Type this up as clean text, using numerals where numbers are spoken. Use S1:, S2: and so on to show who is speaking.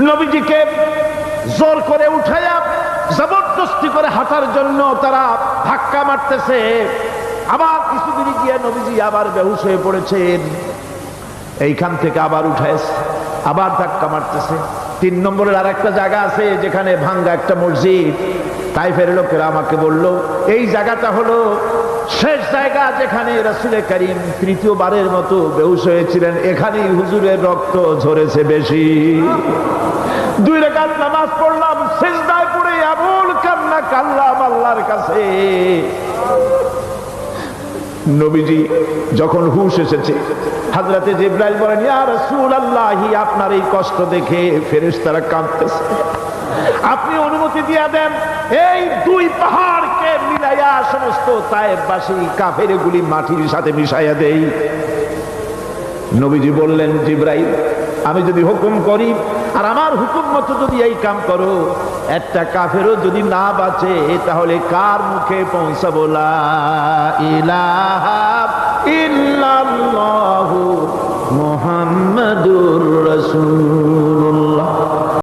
S1: নবীজিকে জোর করে উঠাইয়া জবরদস্তি করে হাঁটার জন্য তারা ধাক্কা মারতেছে। আবার কিছুদিন গিয়ে নবীজি আবার বেহুশ হয়ে পড়েছেন। এইখান থেকে আবার উঠাইছে, আবার ধাক্কা মারতেছে। 3 নম্বরের আর একটা জায়গা আছে যেখানে ভাঙ্গা একটা মসজিদ। তাইফের লোকেরা আমাকে বলল এই জায়গাটা হলো শেষ জায়গা যেখানে রাসূল করিম তৃতীয়বারের মতো বেহুশ হয়েছিলেন। এখানেই হুজুরের রক্ত ঝরেছে বেশি। 2 রাকাত নামাজ পড়লাম, সিজদায় পড়ে এমন কান্না কাঁদলাম আল্লাহর কাছে। নবীজি যখন হুঁশ এসেছে, হযরতে জিবরাইল বলেন, ইয়া রাসূলুল্লাহ, আপনার এই কষ্ট দেখে ফেরেশতারা কাঁদতেছে, আপনি অনুমতি দিয়ে দেন এই 2 পাহাড়কে মিলাইয়া সমস্ত তায়েফবাসী কাফেরগুলি মাটির সাথে মিশাইয়া দেই। নবীজি বললেন, জিবরাইল, আমি যদি হুকুম করি আর আমার হুকুম মতো যদি এই কাম করো, একটা কাফেরও যদি না বাঁচে তাহলে কার মুখে পৌঁছাবো লা ইলাহা ইল্লাল্লাহু